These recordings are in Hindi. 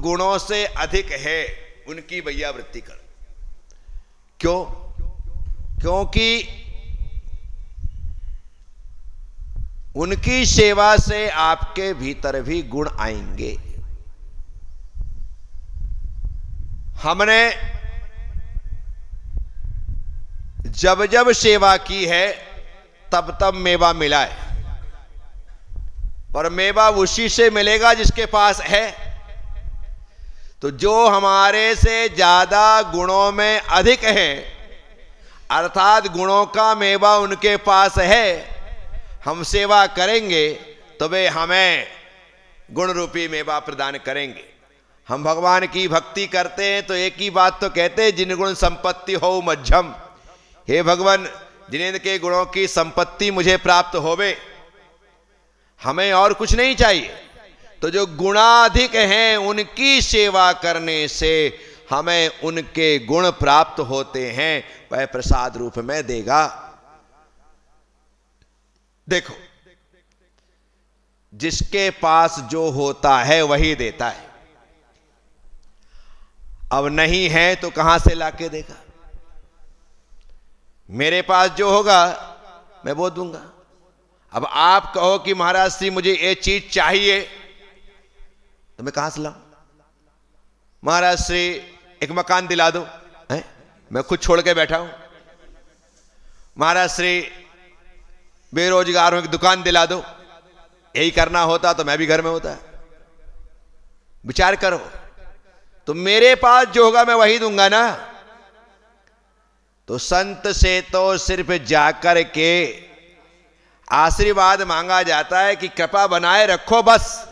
गुणों से अधिक है उनकी वैयावृत्ति करो। क्यों? क्योंकि उनकी सेवा से आपके भीतर भी गुण आएंगे। हमने जब जब सेवा की है तब तब मेवा मिला है, पर मेवा उसी से मिलेगा जिसके पास है। तो जो हमारे से ज्यादा गुणों में अधिक हैं, अर्थात गुणों का मेवा उनके पास है, हम सेवा करेंगे तो वे हमें गुण रूपी मेवा प्रदान करेंगे। हम भगवान की भक्ति करते हैं तो एक ही बात तो कहते हैं, जिन गुण संपत्ति हो मध्यम। हे भगवान, जिनके गुणों की संपत्ति मुझे प्राप्त होवे, हमें और कुछ नहीं चाहिए। तो जो गुणाधिक हैं उनकी सेवा करने से हमें उनके गुण प्राप्त होते हैं, वह प्रसाद रूप में देगा। देखो, जिसके पास जो होता है वही देता है। अब नहीं है तो कहां से लाके देगा? मेरे पास जो होगा मैं वो दूंगा। अब आप कहो कि महाराज श्री मुझे ये चीज चाहिए, तो मैं कहां से लाऊं? महाराज श्री एक मकान दिला दो, है? मैं खुद छोड़ के बैठा हूं। महाराज श्री बेरोजगार हूं, एक दुकान दिला दो। यही करना होता तो मैं भी घर में होता। विचार करो, तो मेरे पास जो होगा मैं वही दूंगा ना। तो संत से तो सिर्फ जाकर के आशीर्वाद मांगा जाता है कि कृपा बनाए रखो, बस,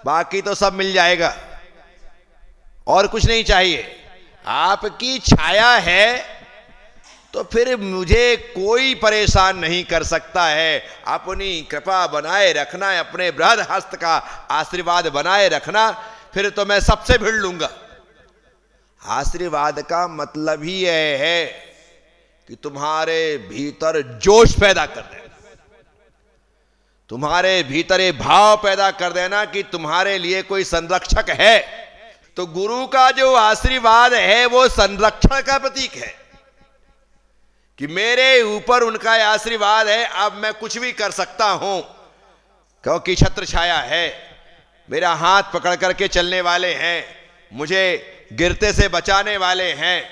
बाकी तो सब मिल जाएगा, और कुछ नहीं चाहिए। आपकी छाया है तो फिर मुझे कोई परेशान नहीं कर सकता है। अपनी कृपा बनाए रखना, अपने बृहद हस्त का आशीर्वाद बनाए रखना, फिर तो मैं सबसे भिड़ लूंगा। आशीर्वाद का मतलब ही यह है कि तुम्हारे भीतर जोश पैदा कर देना, तुम्हारे भीतर ये भाव पैदा कर देना कि तुम्हारे लिए कोई संरक्षक है। तो गुरु का जो आशीर्वाद है वो संरक्षण का प्रतीक है कि मेरे ऊपर उनका आशीर्वाद है, अब मैं कुछ भी कर सकता हूं, क्योंकि छत्र छाया है, मेरा हाथ पकड़ करके चलने वाले हैं, मुझे गिरते से बचाने वाले हैं।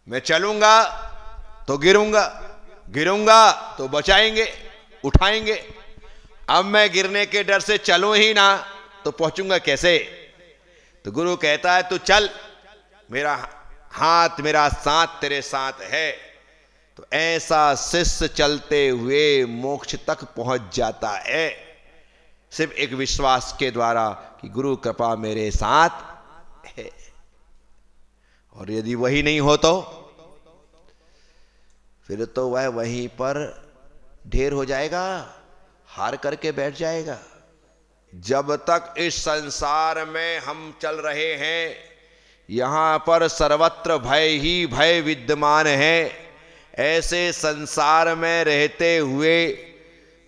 मैं चलूंगा तो गिरूंगा, गिरूंगा तो बचाएंगे, उठाएंगे। अब मैं गिरने के डर से चलूं ही ना तो पहुंचूंगा कैसे? तो गुरु कहता है तू चल, मेरा हाथ मेरा साथ तेरे साथ है। तो ऐसा शिष्य चलते हुए मोक्ष तक पहुंच जाता है, सिर्फ एक विश्वास के द्वारा कि गुरु कृपा मेरे साथ है। और यदि वही नहीं हो तो फिर तो वह वहीं पर ढेर हो जाएगा, हार करके बैठ जाएगा। जब तक इस संसार में हम चल रहे हैं, यहां पर सर्वत्र भय ही भय विद्यमान है। ऐसे संसार में रहते हुए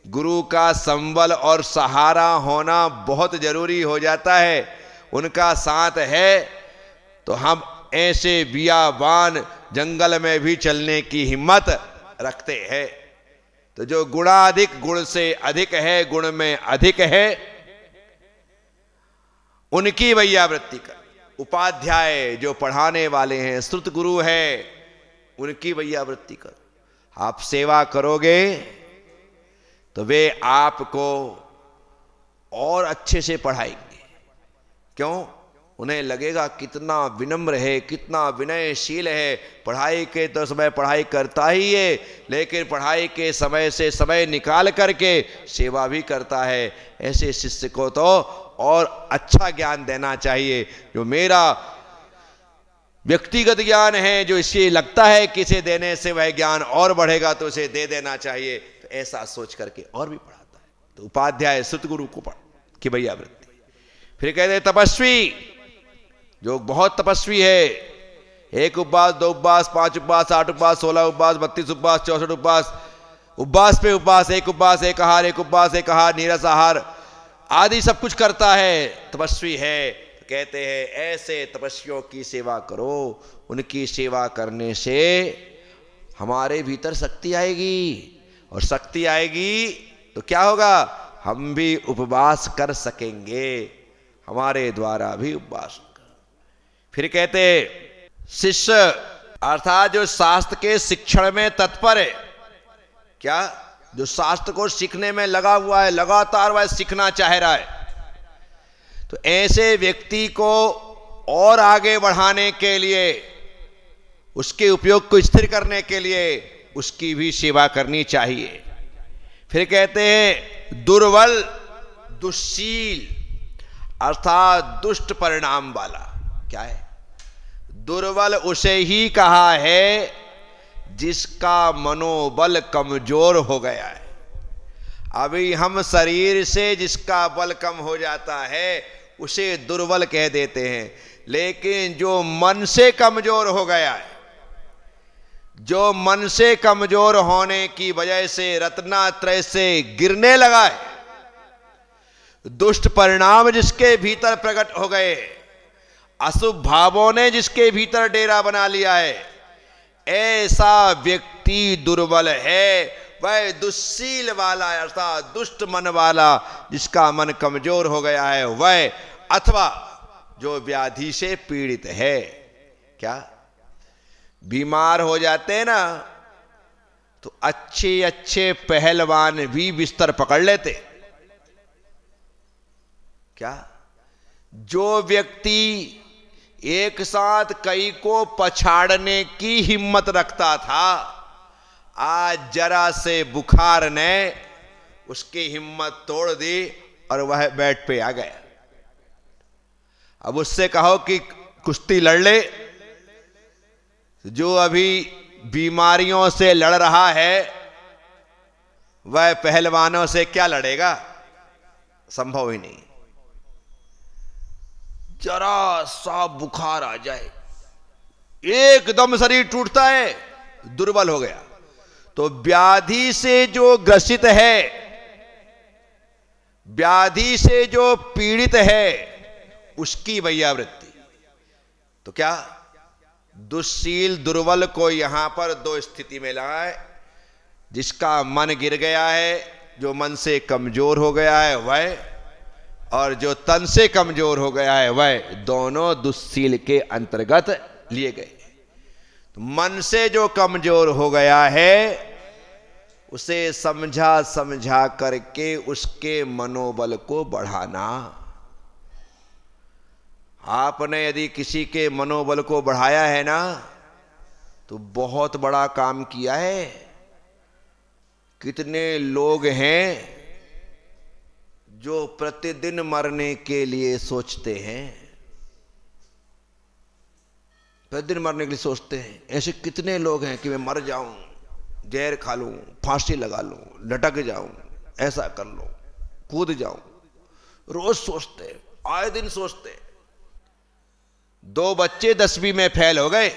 गुरु का संबल और सहारा होना बहुत जरूरी हो जाता है। उनका साथ है तो हम ऐसे बियाबान जंगल में भी चलने की हिम्मत रखते हैं। तो जो गुणाधिक गुण से अधिक है, गुण में अधिक है, उनकी वैयावृत्ति कर। उपाध्याय जो पढ़ाने वाले हैं, श्रुत गुरु है, उनकी वैयावृत्ति करो। आप सेवा करोगे तो वे आपको और अच्छे से पढ़ाएंगे। क्यों? उन्हें लगेगा कितना विनम्र है, कितना विनयशील है। पढ़ाई के तो समय पढ़ाई करता ही है, लेकिन पढ़ाई के समय से समय निकाल करके सेवा भी करता है। ऐसे शिष्य को तो और अच्छा ज्ञान देना चाहिए। जो मेरा व्यक्तिगत ज्ञान है, जो इसे लगता है कि इसे देने से वह ज्ञान और बढ़ेगा, तो उसे दे देना चाहिए। तो ऐसा सोच करके और भी पढ़ाता है। तो उपाध्याय सतगुरु को पढ़ कि वैयावृत्ति। फिर कहते तपस्वी, जो बहुत तपस्वी है, 1 उपवास, 2 उपवास, 5 उपवास, 8 उपवास, 16 उपवास, 32 उपवास, 64 उपवास, उपवास पे उपवास, 1 उपवास 1 आहार, 1 उपवास 1 आहार, नीरस आहार आदि सब कुछ करता है, तपस्वी है। कहते हैं ऐसे तपस्वियों की सेवा करो, उनकी सेवा करने से हमारे भीतर शक्ति आएगी, और शक्ति आएगी तो क्या होगा, हम भी उपवास कर सकेंगे, हमारे द्वारा भी उपवास। फिर कहते शिष्य अर्थात जो शास्त्र के शिक्षण में तत्पर है, क्या, जो शास्त्र को सीखने में लगा हुआ है, लगातार वह सीखना चाह रहा है, तो ऐसे व्यक्ति को और आगे बढ़ाने के लिए, उसके उपयोग को स्थिर करने के लिए उसकी भी सेवा करनी चाहिए। फिर कहते हैं दुर्बल दुश्शील अर्थात दुष्ट परिणाम वाला। क्या है दुर्बल? उसे ही कहा है जिसका मनोबल कमजोर हो गया है। अभी हम शरीर से जिसका बल कम हो जाता है उसे दुर्बल कह देते हैं, लेकिन जो मन से कमजोर हो गया है, जो मन से कमजोर होने की वजह से रत्नात्रय से गिरने लगा है, दुष्ट परिणाम जिसके भीतर प्रकट हो गए, अशुभ भावों ने जिसके भीतर डेरा बना लिया है, ऐसा व्यक्ति दुर्बल है। वह दुश्शील वाला अर्थात दुष्ट मन वाला, जिसका मन कमजोर हो गया है वह, अथवा जो व्याधि से पीड़ित है। क्या बीमार हो जाते हैं ना, तो अच्छे अच्छे पहलवान भी बिस्तर पकड़ लेते। क्या जो व्यक्ति एक साथ कई को पछाड़ने की हिम्मत रखता था, आज जरा से बुखार ने उसकी हिम्मत तोड़ दी और वह बेड पे आ गया। अब उससे कहो कि कुश्ती लड़ ले, जो अभी बीमारियों से लड़ रहा है वह पहलवानों से क्या लड़ेगा? संभव ही नहीं। जरा सा बुखार आ जाए, एकदम शरीर टूटता है, दुर्बल हो गया। तो व्याधि से जो ग्रसित है, व्याधि से जो पीड़ित है, उसकी वैयावृत्ति। तो क्या दुश्शील दुर्बल को यहां पर दो स्थिति में लगा है। जिसका मन गिर गया है, जो मन से कमजोर हो गया है वह, और जो तन से कमजोर हो गया है वह, दोनों दुश्शील के अंतर्गत लिए गए। तो मन से जो कमजोर हो गया है उसे समझा समझा करके उसके मनोबल को बढ़ाना। आपने यदि किसी के मनोबल को बढ़ाया है ना, तो बहुत बड़ा काम किया है। कितने लोग हैं जो प्रतिदिन मरने के लिए सोचते हैं, प्रतिदिन मरने के लिए सोचते हैं। ऐसे कितने लोग हैं कि मैं मर जाऊं, जहर खा लूं, फांसी लगा लूं, लटक जाऊं, ऐसा कर लूं, कूद जाऊं, रोज सोचते, आए दिन सोचते। 2 बच्चे 10वीं में फेल हो गए,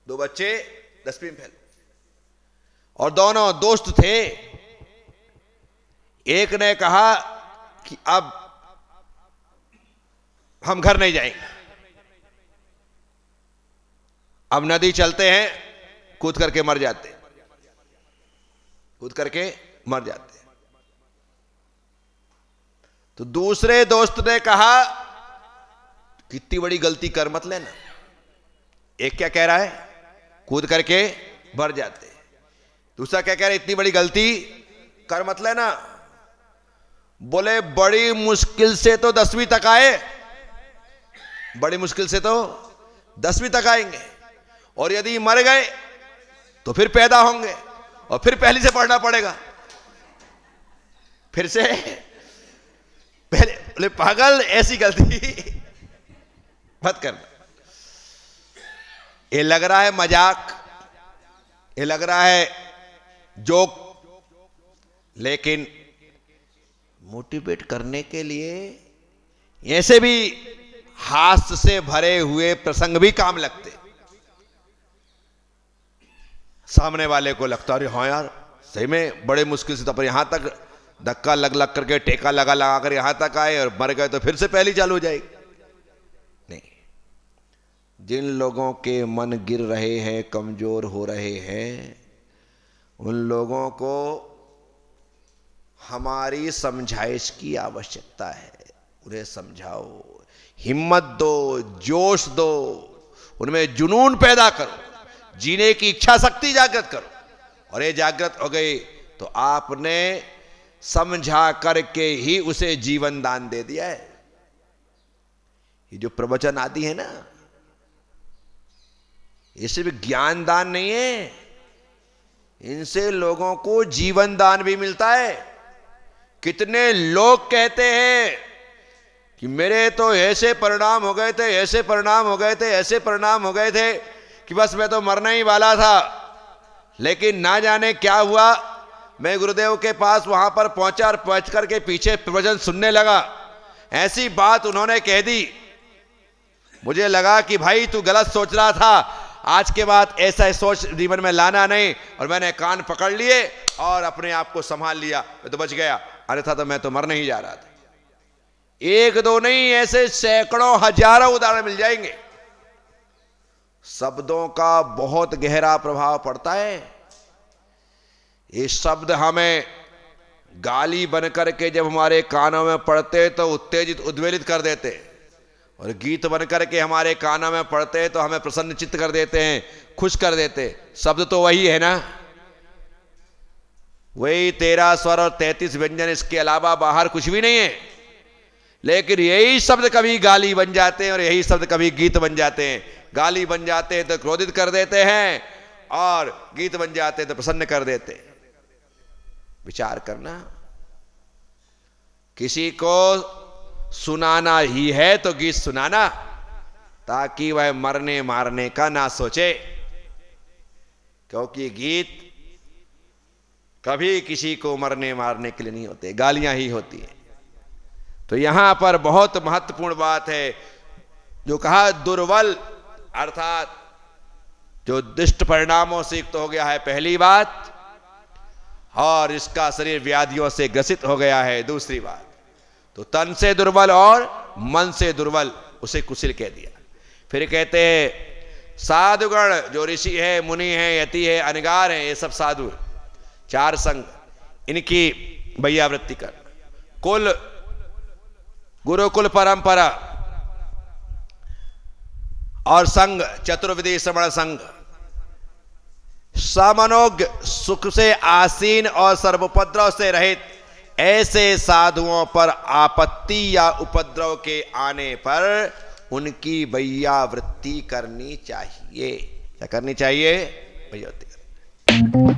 2 बच्चे 10वीं में फेल, और दोनों दोस्त थे। एक ने कहा कि अब हम घर नहीं जाएंगे, अब नदी चलते हैं, कूद करके मर जाते, कूद करके मर जाते। तो दूसरे दोस्त ने कहा कितनी बड़ी गलती कर मत लेना। एक क्या कह रहा है, कूद करके मर जाते। दूसरा क्या कह रहा है, इतनी बड़ी गलती कर मत लेना। बोले बड़ी मुश्किल से तो 10वीं तक आए, बड़ी मुश्किल से तो 10वीं तक आएंगे, और यदि मर गए तो फिर पैदा होंगे और फिर पहले से पढ़ना पड़ेगा, फिर से पहले। बोले पागल, ऐसी गलती मत करना। ये लग रहा है मजाक, ये लग रहा है जोक, लेकिन मोटिवेट करने के लिए ऐसे भी हास्य से भरे हुए प्रसंग भी काम लगते। सामने वाले को लगता है हाँ यार सही में बड़े मुश्किल से, तो पर यहां तक धक्का लग लग करके टेका लगा लगा कर यहां तक आए और मर गए तो फिर से पहली चालू हो जाएगी। नहीं, जिन लोगों के मन गिर रहे हैं, कमजोर हो रहे हैं, उन लोगों को हमारी समझाइश की आवश्यकता है। उन्हें समझाओ, हिम्मत दो, जोश दो, उनमें जुनून पैदा करो, जीने की इच्छा शक्ति जागृत करो। और ये जागृत हो गई तो आपने समझा करके ही उसे जीवन दान दे दिया है। ये जो प्रवचन आदि है ना, ये सिर्फ ज्ञान दान नहीं है, इनसे लोगों को जीवन दान भी मिलता है। कितने लोग कहते हैं कि मेरे तो ऐसे परिणाम हो गए थे, ऐसे परिणाम हो गए थे, ऐसे परिणाम हो गए थे कि बस मैं तो मरना ही वाला था, लेकिन ना जाने क्या हुआ, मैं गुरुदेव के पास वहां पर पहुंचा और पहुंच करके पीछे प्रवचन सुनने लगा। ऐसी बात उन्होंने कह दी, मुझे लगा कि भाई तू गलत सोच रहा था, आज के बाद ऐसा सोच जीवन में लाना नहीं। और मैंने कान पकड़ लिए और अपने आप को संभाल लिया, मैं तो बच गया, अन्यथा तो मैं तो मरने ही जा रहा था। एक दो नहीं, ऐसे सैकड़ों हजारों उदाहरण मिल जाएंगे। शब्दों का बहुत गहरा प्रभाव पड़ता है। ये शब्द हमें गाली बन करके जब हमारे कानों में पड़ते तो उत्तेजित उद्वेलित कर देते, और गीत बन करके हमारे कानों में पड़ते तो हमें प्रसन्न चित्त कर देते हैं, खुश कर देते। शब्द तो वही है ना, वही 13 स्वर और 33 व्यंजन, इसके अलावा बाहर कुछ भी नहीं है। लेकिन यही शब्द कभी गाली बन जाते हैं और यही शब्द कभी गीत बन जाते हैं। गाली बन जाते हैं तो क्रोधित कर देते हैं, और गीत बन जाते हैं तो प्रसन्न कर देते हैं। विचार करना, किसी को सुनाना ही है तो गीत सुनाना, ताकि वह मरने मारने का ना सोचे, क्योंकि गीत कभी किसी को मरने मारने के लिए नहीं होते, गालियां ही होती है। तो यहां पर बहुत महत्वपूर्ण बात है जो कहा, दुर्बल अर्थात जो दुष्ट परिणामों से युक्त हो गया है, पहली बात, और इसका शरीर व्याधियों से ग्रसित हो गया है, दूसरी बात। तो तन से दुर्बल और मन से दुर्बल, उसे कुशल कह दिया। फिर कहते हैं साधुगण, जो ऋषि है, मुनि है, यति है, अनगार है, ये सब साधु, चार संग, इनकी भैयावृत्ति कर। कुल, गुरुकुल परंपरा और संग, चतुर्विधि श्रवण संग, समनोग, सुख से आसीन और सर्वोपद्रव से रहित, ऐसे साधुओं पर आपत्ति या उपद्रव के आने पर उनकी भैयावृत्ति करनी चाहिए। क्या करनी चाहिए? भैयावृत्ति।